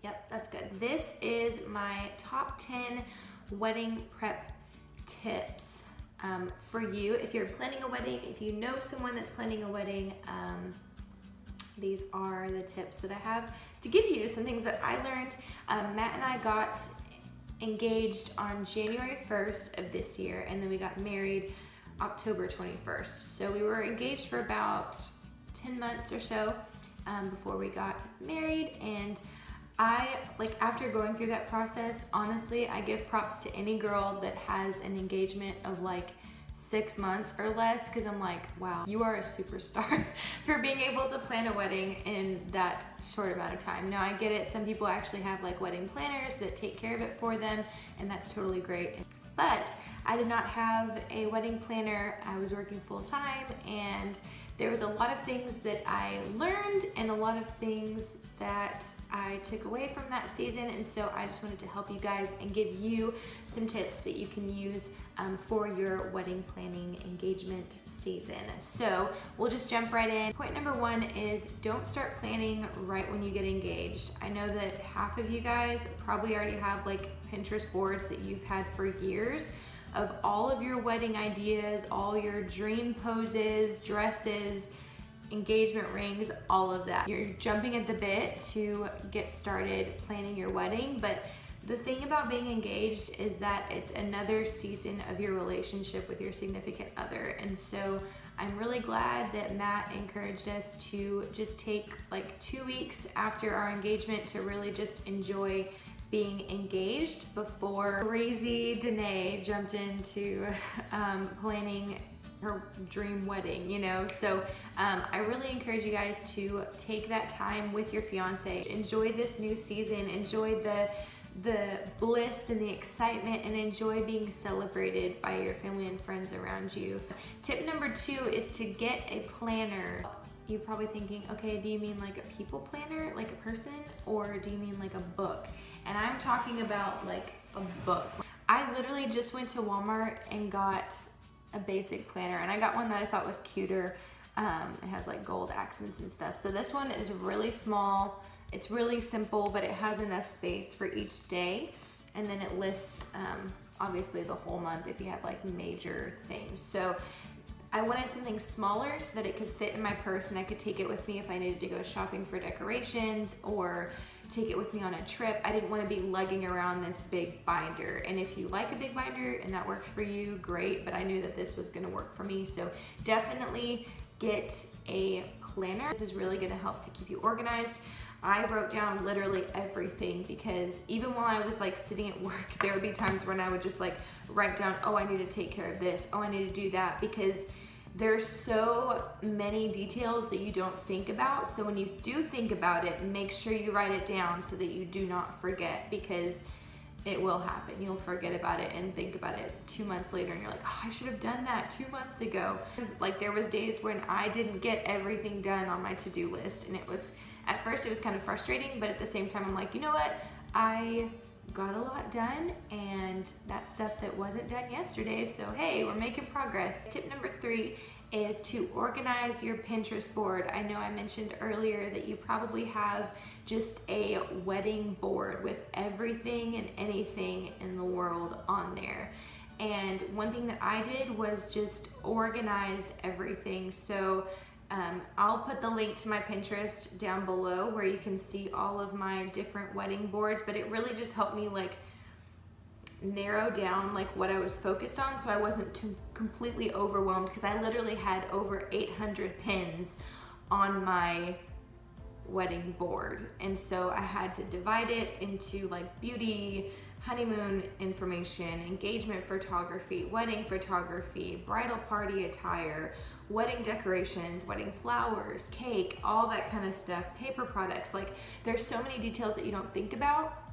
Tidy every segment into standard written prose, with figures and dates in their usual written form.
Yep, that's good. This is my top 10 wedding prep tips for you. If you're planning a wedding, if you know someone that's planning a wedding, these are the tips that I have to give you, some things that I learned. Matt and I got engaged on January 1st of this year, and then we got married October 21st. So we were engaged for about 10 months or so before we got married, and after going through that process, honestly, I give props to any girl that has an engagement of like 6 months or less, because I'm like, wow, you are a superstar for being able to plan a wedding in that short amount of time. Now I get it, some people actually have like wedding planners that take care of it for them, and that's totally great. But I did not have a wedding planner. I was working full time, and there was a lot of things that I learned and a lot of things that I took away from that season, and so I just wanted to help you guys and give you some tips that you can use for your wedding planning engagement season. So we'll just jump right in. Point number 1 is don't start planning right when you get engaged. I know that half of you guys probably already have like Pinterest boards that you've had for years of all of your wedding ideas, all your dream poses, dresses, engagement rings, all of that. You're jumping at the bit to get started planning your wedding, but the thing about being engaged is that it's another season of your relationship with your significant other. And so I'm really glad that Matt encouraged us to just take like 2 weeks after our engagement to really just enjoy being engaged before crazy Danae jumped into planning her dream wedding, you know? So I really encourage you guys to take that time with your fiance. Enjoy this new season, enjoy the bliss and the excitement, and enjoy being celebrated by your family and friends around you. Tip number 2 is to get a planner. You're probably thinking, okay, do you mean like a people planner, like a person, or do you mean like a book? And I'm talking about like a book. I literally just went to Walmart and got a basic planner, and I got one that I thought was cuter. It has like gold accents and stuff. So this one is really small. It's really simple, but it has enough space for each day. And then it lists obviously the whole month if you have like major things. So I wanted something smaller so that it could fit in my purse and I could take it with me if I needed to go shopping for decorations or take it with me on a trip. I didn't want to be lugging around this big binder. And if you like a big binder and that works for you, great, but I knew that this was going to work for me. So definitely get a planner. This is really going to help to keep you organized. I wrote down literally everything, because even while I was like sitting at work, there would be times when I would just like write down, oh, I need to take care of this, oh, I need to do that, because there's so many details that you don't think about. So when you do think about it, make sure you write it down so that you do not forget, because it will happen. You'll forget about it and think about it 2 months later and you're like, oh, I should have done that 2 months ago. Like there was days when I didn't get everything done on my to-do list, and it was, at first it was kind of frustrating, but at the same time I'm like, you know what? I got a lot done, and that's stuff that wasn't done yesterday, so hey, we're making progress. Tip number 3 is to organize your Pinterest board. I know I mentioned earlier that you probably have just a wedding board with everything and anything in the world on there. And one thing that I did was just organized everything. So I'll put the link to my Pinterest down below where you can see all of my different wedding boards, but it really just helped me like narrow down like what I was focused on, so I wasn't too completely overwhelmed, because I literally had over 800 pins on my wedding board, and so I had to divide it into like beauty, honeymoon information, engagement photography, wedding photography, bridal party attire, wedding decorations, wedding flowers, cake, all that kind of stuff, paper products. Like there's so many details that you don't think about,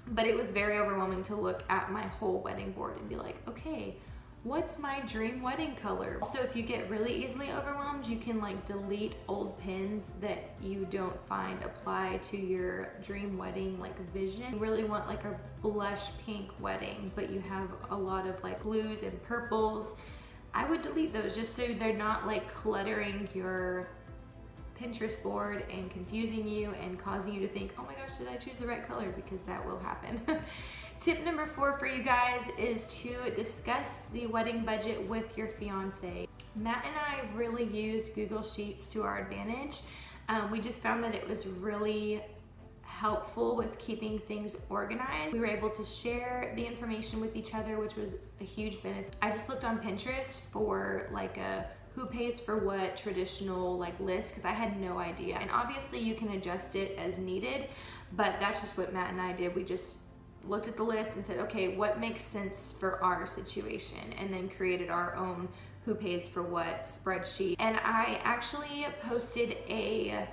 but it was very overwhelming to look at my whole wedding board and be like, okay, what's my dream wedding color? Also, if you get really easily overwhelmed, you can like delete old pins that you don't find apply to your dream wedding like vision. You really want like a blush pink wedding, but you have a lot of like blues and purples. I would delete those just so they're not like cluttering your Pinterest board and confusing you and causing you to think, oh my gosh, did I choose the right color? Because that will happen. Tip number 4 for you guys is to discuss the wedding budget with your fiance. Matt and I really used Google Sheets to our advantage. We just found that it was really helpful with keeping things organized. We were able to share the information with each other, which was a huge benefit. I just looked on Pinterest for like a who pays for what traditional like list, because I had no idea. And obviously you can adjust it as needed, but that's just what Matt and I did. We just looked at the list and said, okay, what makes sense for our situation? And then created our own who pays for what spreadsheet. And I actually posted a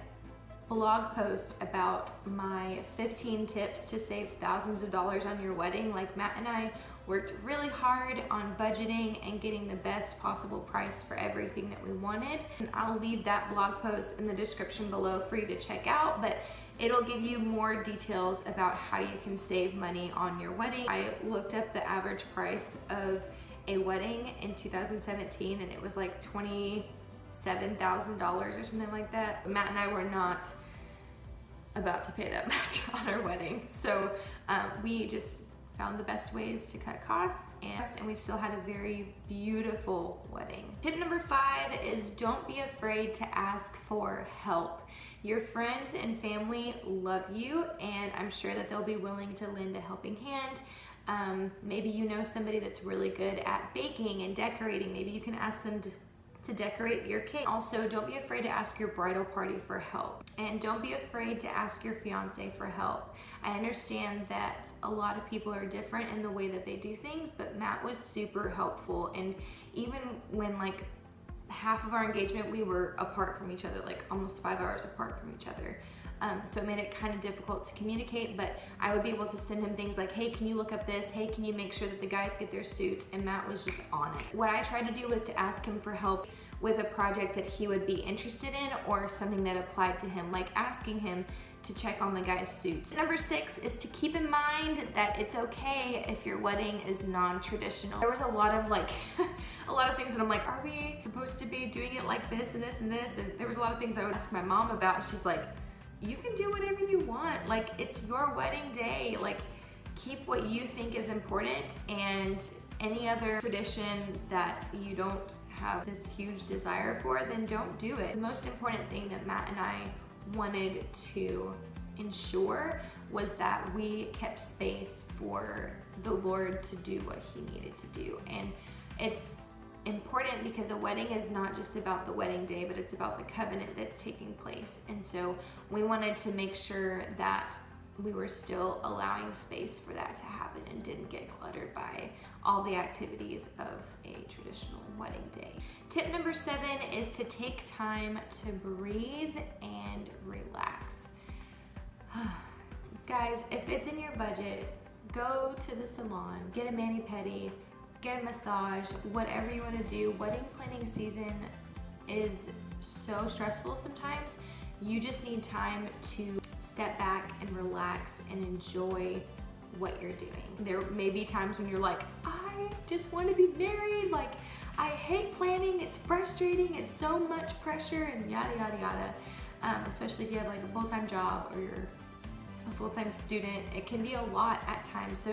blog post about my 15 tips to save thousands of dollars on your wedding. Like, Matt and I worked really hard on budgeting and getting the best possible price for everything that we wanted. And I'll leave that blog post in the description below for you to check out, but it'll give you more details about how you can save money on your wedding. I looked up the average price of a wedding in 2017 and it was like $27,000 or something like that. Matt and I were not about to pay that much on our wedding. So we just found the best ways to cut costs, and we still had a very beautiful wedding. Tip number 5 is don't be afraid to ask for help. Your friends and family love you, and I'm sure that they'll be willing to lend a helping hand. Maybe you know somebody that's really good at baking and decorating. Maybe you can ask them to decorate your cake. Also, don't be afraid to ask your bridal party for help. And don't be afraid to ask your fiance for help. I understand that a lot of people are different in the way that they do things, but Matt was super helpful. And even when like half of our engagement, we were apart from each other, like almost 5 hours apart from each other. So it made it kind of difficult to communicate, but I would be able to send him things like, hey, can you look up this? Hey, can you make sure that the guys get their suits? And Matt was just on it. What I tried to do was to ask him for help with a project that he would be interested in or something that applied to him, like asking him to check on the guys' suits. Number 6 is to keep in mind that it's okay if your wedding is non-traditional. There was a lot of like, a lot of things that I'm like, are we supposed to be doing it like this and this and this? And there was a lot of things I would ask my mom about, and she's like, you can do whatever you want. Like, it's your wedding day. Like, keep what you think is important, and any other tradition that you don't have this huge desire for, then don't do it. The most important thing that Matt and I wanted to ensure was that we kept space for the Lord to do what he needed to do. And it's important because a wedding is not just about the wedding day, but it's about the covenant that's taking place. And so we wanted to make sure that we were still allowing space for that to happen and didn't get cluttered by all the activities of a traditional wedding day. Tip number 7 is to take time to breathe and relax. Guys, if it's in your budget, go to the salon, get a mani-pedi, get a massage, whatever you want to do. Wedding planning season is so stressful sometimes. You just need time to step back and relax and enjoy what you're doing. There may be times when you're like, I just want to be married. Like, I hate planning. It's frustrating. It's so much pressure and yada, yada, yada. Especially if you have like a full-time job or you're a full-time student, it can be a lot at times. So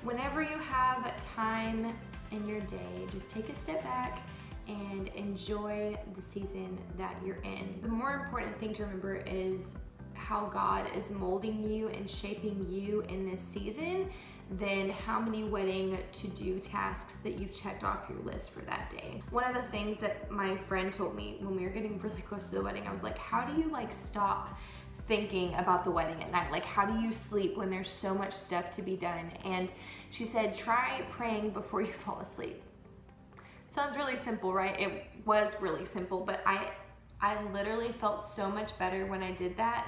whenever you have time in your day, just take a step back and enjoy the season that you're in. The more important thing to remember is how God is molding you and shaping you in this season than how many wedding to-do tasks that you've checked off your list for that day. One of the things that my friend told me when we were getting really close to the wedding, I was like, how do you like stop thinking about the wedding at night? Like, how do you sleep when there's so much stuff to be done? And she said, try praying before you fall asleep. Sounds really simple, right? It was really simple, but I literally felt so much better when I did that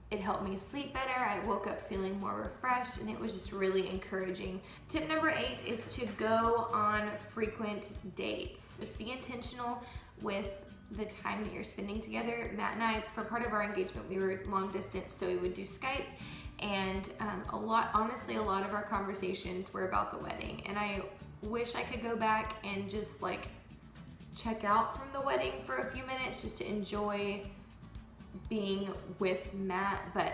it helped me sleep better. I woke up feeling more refreshed, and it was just really encouraging. Tip number 8 is to go on frequent dates. Just be intentional with the time that you're spending together. Matt and I, for part of our engagement, we were long distance, so we would do Skype, and honestly, a lot of our conversations were about the wedding, and I wish I could go back and just like check out from the wedding for a few minutes just to enjoy being with Matt, but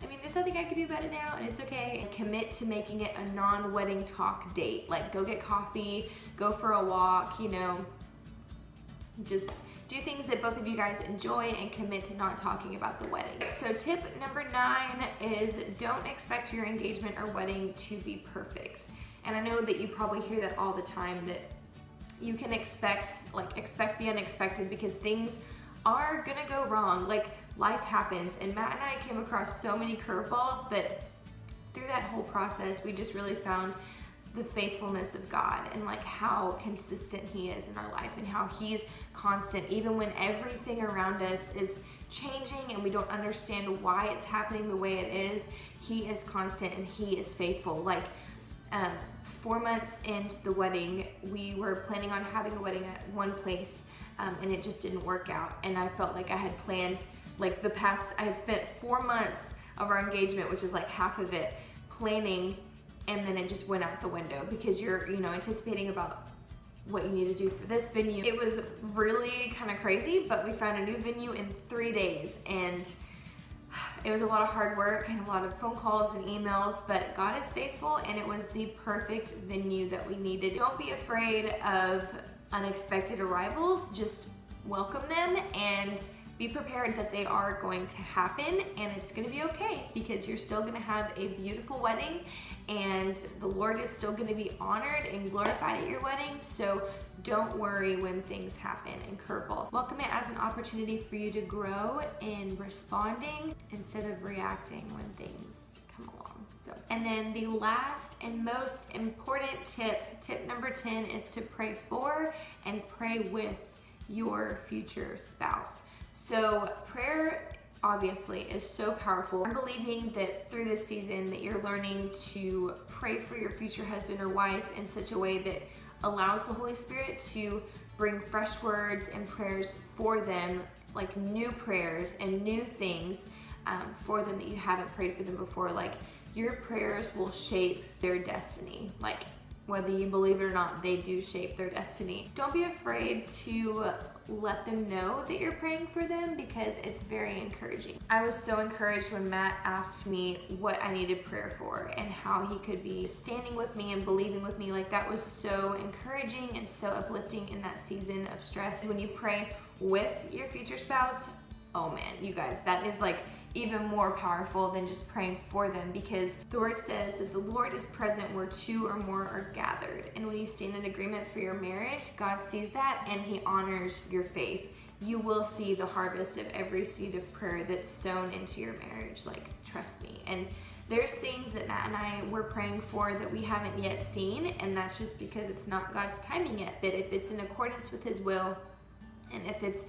I mean, there's nothing I can do about it now, and it's okay. Commit to making it a non-wedding talk date. Like, go get coffee, go for a walk, you know, just do things that both of you guys enjoy and commit to not talking about the wedding. So tip number 9 is don't expect your engagement or wedding to be perfect. And I know that you probably hear that all the time, that you can expect the unexpected, because things are gonna go wrong. Like, life happens, and Matt and I came across so many curveballs, but through that whole process, we just really found the faithfulness of God, and like how consistent He is in our life, and how He's constant even when everything around us is changing and we don't understand why it's happening the way it is. He is constant and He is faithful. Like 4 months into the wedding, we were planning on having a wedding at one place, and it just didn't work out. And I felt like I had planned, like I had spent 4 months of our engagement, which is like half of it, planning, and then it just went out the window because you're, anticipating about what you need to do for this venue. It was really kind of crazy, but we found a new venue in 3 days, and it was a lot of hard work and a lot of phone calls and emails, but God is faithful, and it was the perfect venue that we needed. Don't be afraid of unexpected arrivals. Just welcome them and be prepared that they are going to happen, and it's going to be okay, because you're still going to have a beautiful wedding, and the Lord is still going to be honored and glorified at your wedding. So don't worry when things happen and curveballs. Welcome it as an opportunity for you to grow in responding instead of reacting when things come along. And then the last and most important tip number 10, is to pray for and pray with your future spouse. So prayer obviously is so powerful. I'm believing that through this season that you're learning to pray for your future husband or wife in such a way that allows the Holy Spirit to bring fresh words and prayers for them, like new prayers and new things for them that you haven't prayed for them before. Like, your prayers will shape their destiny. Like, whether you believe it or not, they do shape their destiny. Don't be afraid to let them know that you're praying for them, because it's very encouraging. I was so encouraged when Matt asked me what I needed prayer for and how he could be standing with me and believing with me. Like, that was so encouraging and so uplifting in that season of stress. When you pray with your future spouse, oh man, you guys, that is like even more powerful than just praying for them, because the word says that the Lord is present where 2 or more are gathered. And when you stand in agreement for your marriage, God sees that and He honors your faith. You will see the harvest of every seed of prayer that's sown into your marriage. Like, trust me. And there's things that Matt and I were praying for that we haven't yet seen, and that's just because it's not God's timing yet. But if it's in accordance with His will, and if it's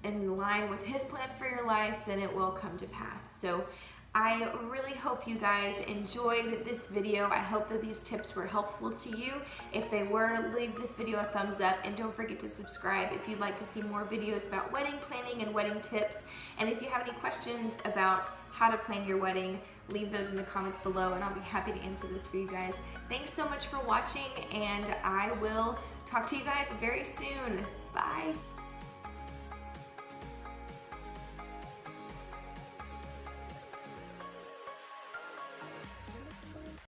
in line with His plan for your life, then it will come to pass. So I really hope you guys enjoyed this video. I hope that these tips were helpful to you. If they were, leave this video a thumbs up, and don't forget to subscribe if you'd like to see more videos about wedding planning and wedding tips. And if you have any questions about how to plan your wedding, leave those in the comments below, and I'll be happy to answer this for you guys. Thanks so much for watching, and I will talk to you guys very soon. Bye.